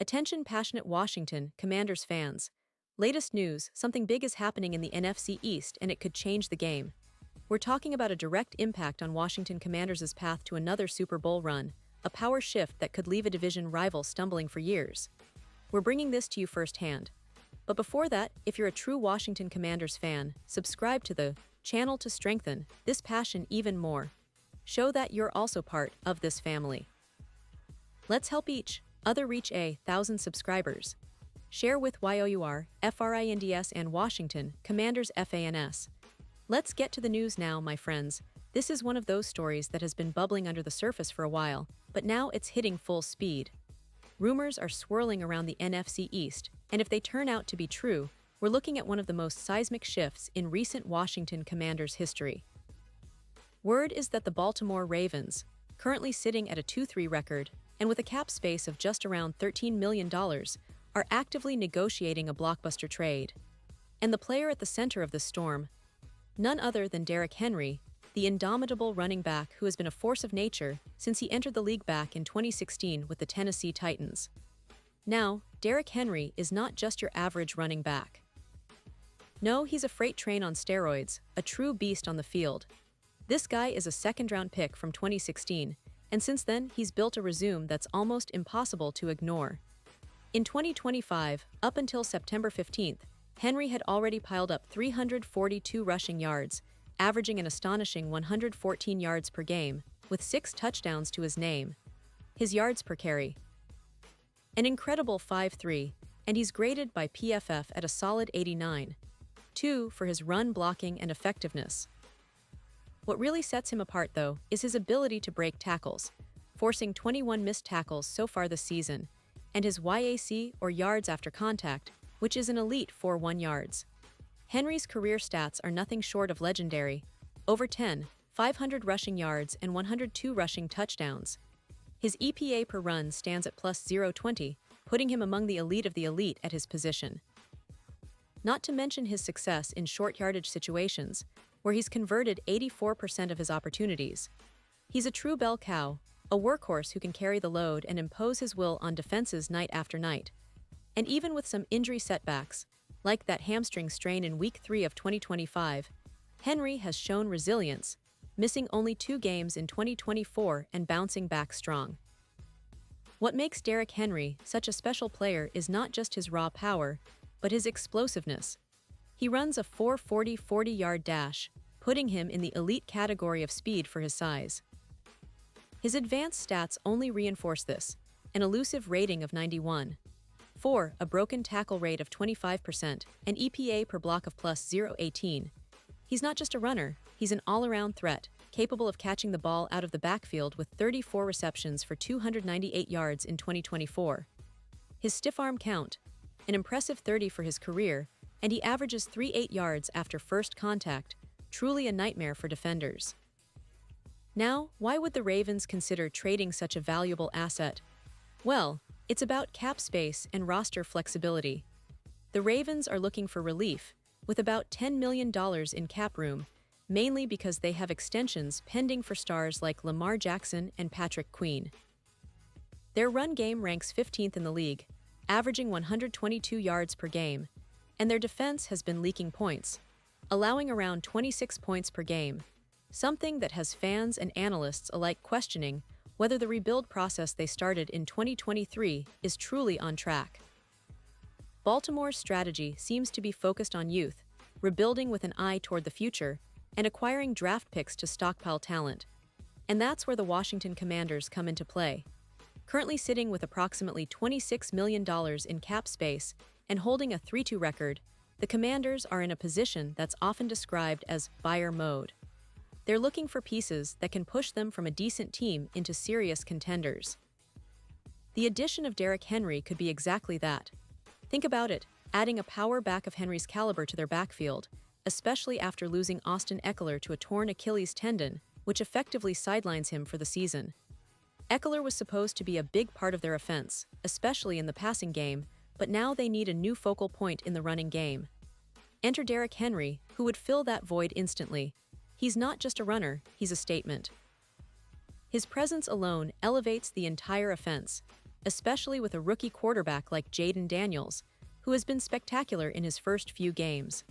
Attention passionate Washington Commanders fans. Latest news, something big is happening in the NFC East and it could change the game. We're talking about a direct impact on Washington Commanders' path to another Super Bowl run, a power shift that could leave a division rival stumbling for years. We're bringing this to you firsthand. But before that, if you're a true Washington Commanders fan, subscribe to the channel to strengthen this passion even more. Show that you're also part of this family. Let's help each other reach 1,000 subscribers. Share with YOUR, FRINDS and Washington Commanders FANS. Let's get to the news now, my friends. This is one of those stories that has been bubbling under the surface for a while, but now it's hitting full speed. Rumors are swirling around the NFC East, and if they turn out to be true, we're looking at one of the most seismic shifts in recent Washington Commanders history. Word is that the Baltimore Ravens, currently sitting at a 2-3 record, and with a cap space of just around $13 million, are actively negotiating a blockbuster trade. And the player at the center of the storm, none other than Derrick Henry, the indomitable running back who has been a force of nature since he entered the league back in 2016 with the Tennessee Titans. Now, Derrick Henry is not just your average running back. No, he's a freight train on steroids, a true beast on the field. This guy is a second-round pick from 2016, and since then he's built a resume that's almost impossible to ignore. In 2025, up until September 15th, Henry had already piled up 342 rushing yards, averaging an astonishing 114 yards per game, with 6 touchdowns to his name. His yards per carry, an incredible 5.3, and he's graded by PFF at a solid 89. 2 for his run blocking and effectiveness. What really sets him apart, though, is his ability to break tackles, forcing 21 missed tackles so far this season, and his YAC, or yards after contact, which is an elite 4.1 yards. Henry's career stats are nothing short of legendary: over 10, 500 rushing yards and 102 rushing touchdowns. His EPA per run stands at plus 0.20, putting him among the elite of the elite at his position. Not to mention his success in short yardage situations, where he's converted 84% of his opportunities. He's a true bell cow, a workhorse who can carry the load and impose his will on defenses night after night. And even with some injury setbacks, like that hamstring strain in Week 3 of 2025, Henry has shown resilience, missing only 2 games in 2024 and bouncing back strong. What makes Derrick Henry such a special player is not just his raw power, but his explosiveness. He runs a 4.40 40-yard dash, putting him in the elite category of speed for his size. His advanced stats only reinforce this: an elusive rating of 91. 4, a broken tackle rate of 25%, and EPA per block of plus 0.18. He's not just a runner, he's an all-around threat, capable of catching the ball out of the backfield with 34 receptions for 298 yards in 2024. His stiff arm count, an impressive 30 for his career, and he averages 3.8 yards after first contact, truly a nightmare for defenders. Now, why would the Ravens consider trading such a valuable asset? Well, it's about cap space and roster flexibility. The Ravens are looking for relief, with about $10 million in cap room, mainly because they have extensions pending for stars like Lamar Jackson and Patrick Queen. Their run game ranks 15th in the league, averaging 122 yards per game, and their defense has been leaking points, allowing around 26 points per game, something that has fans and analysts alike questioning whether the rebuild process they started in 2023 is truly on track. Baltimore's strategy seems to be focused on youth, rebuilding with an eye toward the future, and acquiring draft picks to stockpile talent. And that's where the Washington Commanders come into play. Currently sitting with approximately $26 million in cap space and holding a 3-2 record, the Commanders are in a position that's often described as buyer mode. They're looking for pieces that can push them from a decent team into serious contenders. The addition of Derrick Henry could be exactly that. Think about it, adding a power back of Henry's caliber to their backfield, especially after losing Austin Ekeler to a torn Achilles tendon, which effectively sidelines him for the season. Ekeler was supposed to be a big part of their offense, especially in the passing game, but now they need a new focal point in the running game. Enter Derrick Henry, who would fill that void instantly. He's not just a runner, he's a statement. His presence alone elevates the entire offense. especially with a rookie quarterback like Jaden Daniels, who has been spectacular in his first few games.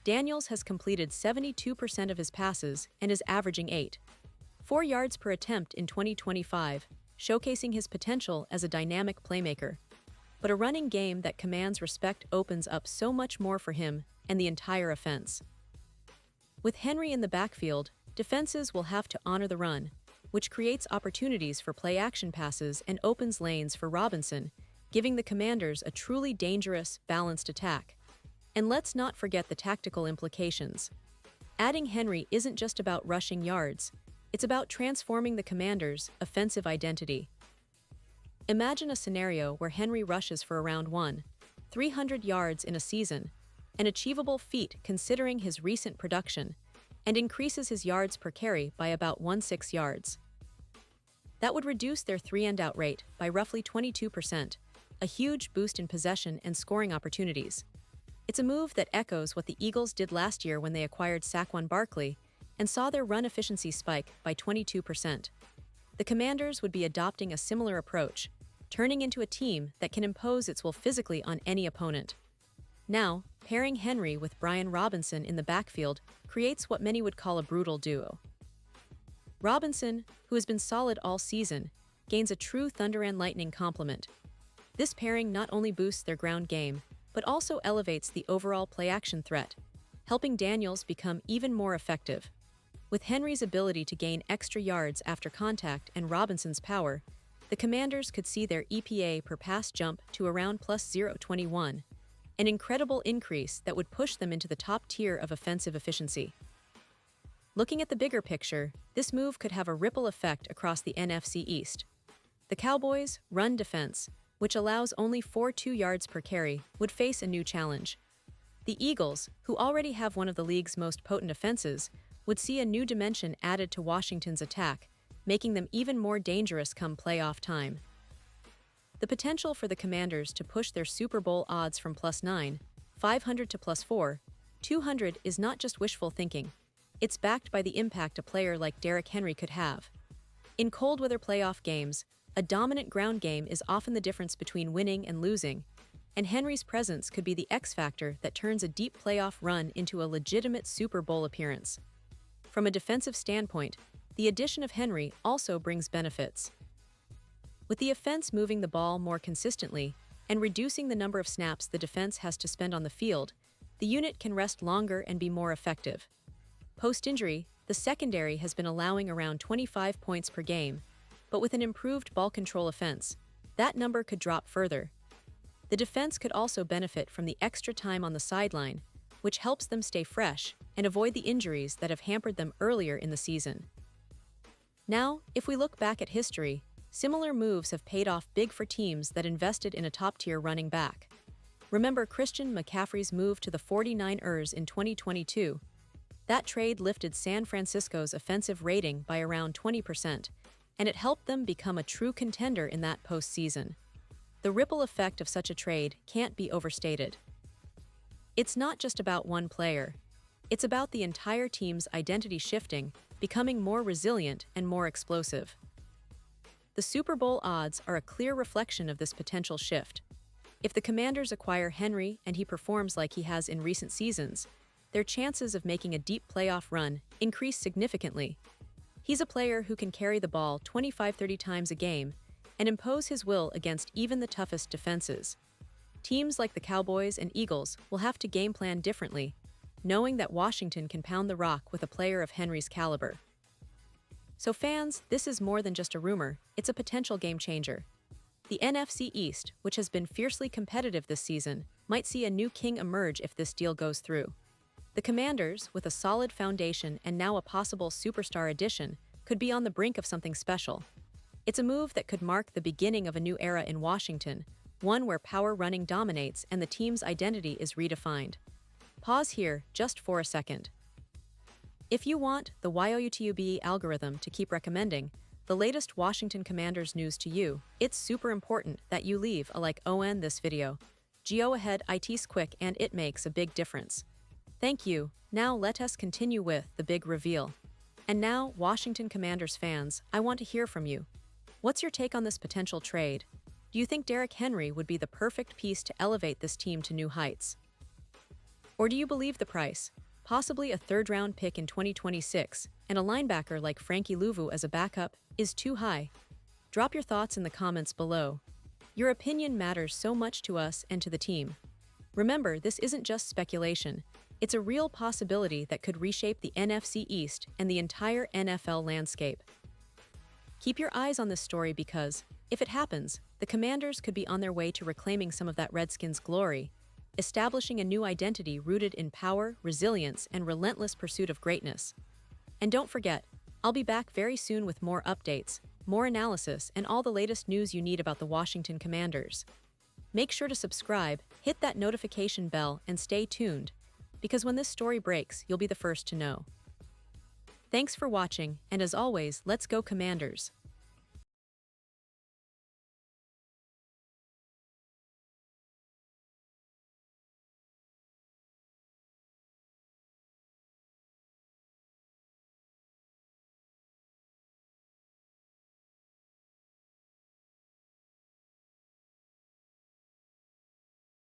Daniels has completed 72% of his passes and is averaging 8.4 yards per attempt in 2025, showcasing his potential as a dynamic playmaker. But a running game that commands respect opens up so much more for him and the entire offense. With Henry in the backfield, defenses will have to honor the run, which creates opportunities for play-action passes and opens lanes for Robinson, giving the Commanders a truly dangerous, balanced attack. And let's not forget the tactical implications. Adding Henry isn't just about rushing yards, it's about transforming the Commanders' offensive identity. Imagine a scenario where Henry rushes for around 300 yards in a season, an achievable feat considering his recent production, and increases his yards per carry by about 16 yards. That would reduce their three-and-out rate by roughly 22%, a huge boost in possession and scoring opportunities. It's a move that echoes what the Eagles did last year when they acquired Saquon Barkley and saw their run efficiency spike by 22%. The Commanders would be adopting a similar approach, turning into a team that can impose its will physically on any opponent. Now, pairing Henry with Brian Robinson in the backfield creates what many would call a brutal duo. Robinson, who has been solid all season, gains a true thunder and lightning complement. This pairing not only boosts their ground game, but also elevates the overall play-action threat, helping Daniels become even more effective. With Henry's ability to gain extra yards after contact and Robinson's power, the Commanders could see their EPA per pass jump to around plus 0.21, an incredible increase that would push them into the top tier of offensive efficiency. Looking at the bigger picture, this move could have a ripple effect across the NFC East. The Cowboys' run defense, which allows only 4.2 yards per carry, would face a new challenge. The Eagles, who already have one of the league's most potent offenses, would see a new dimension added to Washington's attack, making them even more dangerous come playoff time. The potential for the Commanders to push their Super Bowl odds from plus 9,500 to plus 4,200 is not just wishful thinking. It's backed by the impact a player like Derrick Henry could have. In cold-weather playoff games, a dominant ground game is often the difference between winning and losing, and Henry's presence could be the X factor that turns a deep playoff run into a legitimate Super Bowl appearance. From a defensive standpoint, the addition of Henry also brings benefits. With the offense moving the ball more consistently and reducing the number of snaps the defense has to spend on the field, the unit can rest longer and be more effective. Post-injury, the secondary has been allowing around 25 points per game, but with an improved ball control offense, that number could drop further. The defense could also benefit from the extra time on the sideline, which helps them stay fresh and avoid the injuries that have hampered them earlier in the season. Now, if we look back at history, similar moves have paid off big for teams that invested in a top-tier running back. Remember Christian McCaffrey's move to the 49ers in 2022? That trade lifted San Francisco's offensive rating by around 20%, and it helped them become a true contender in that postseason. The ripple effect of such a trade can't be overstated. It's not just about one player. It's about the entire team's identity shifting, becoming more resilient and more explosive. The Super Bowl odds are a clear reflection of this potential shift. If the Commanders acquire Henry and he performs like he has in recent seasons, their chances of making a deep playoff run increase significantly. He's a player who can carry the ball 25-30 times a game and impose his will against even the toughest defenses. Teams like the Cowboys and Eagles will have to game plan differently, knowing that Washington can pound the rock with a player of Henry's caliber. So fans, this is more than just a rumor, it's a potential game changer. The NFC East, which has been fiercely competitive this season, might see a new king emerge if this deal goes through. The Commanders, with a solid foundation and now a possible superstar addition, could be on the brink of something special. It's a move that could mark the beginning of a new era in Washington, one where power running dominates and the team's identity is redefined. Pause here just for a second. If you want the YouTube algorithm to keep recommending the latest Washington Commanders news to you, it's super important that you leave a like on this video. Go ahead, it's quick and it makes a big difference. Thank you. Now let us continue with the big reveal. And now, Washington Commanders fans, I want to hear from you. What's your take on this potential trade? Do you think Derrick Henry would be the perfect piece to elevate this team to new heights? Or do you believe the price, possibly a third-round pick in 2026, and a linebacker like Frankie Louvu as a backup, is too high? Drop your thoughts in the comments below. Your opinion matters so much to us and to the team. Remember, this isn't just speculation. It's a real possibility that could reshape the NFC East and the entire NFL landscape. Keep your eyes on this story because, if it happens, the Commanders could be on their way to reclaiming some of that Redskins' glory, establishing a new identity rooted in power, resilience, and relentless pursuit of greatness. And don't forget, I'll be back very soon with more updates, more analysis, and all the latest news you need about the Washington Commanders. Make sure to subscribe, hit that notification bell, and stay tuned, because when this story breaks, you'll be the first to know. Thanks for watching, and as always, let's go Commanders!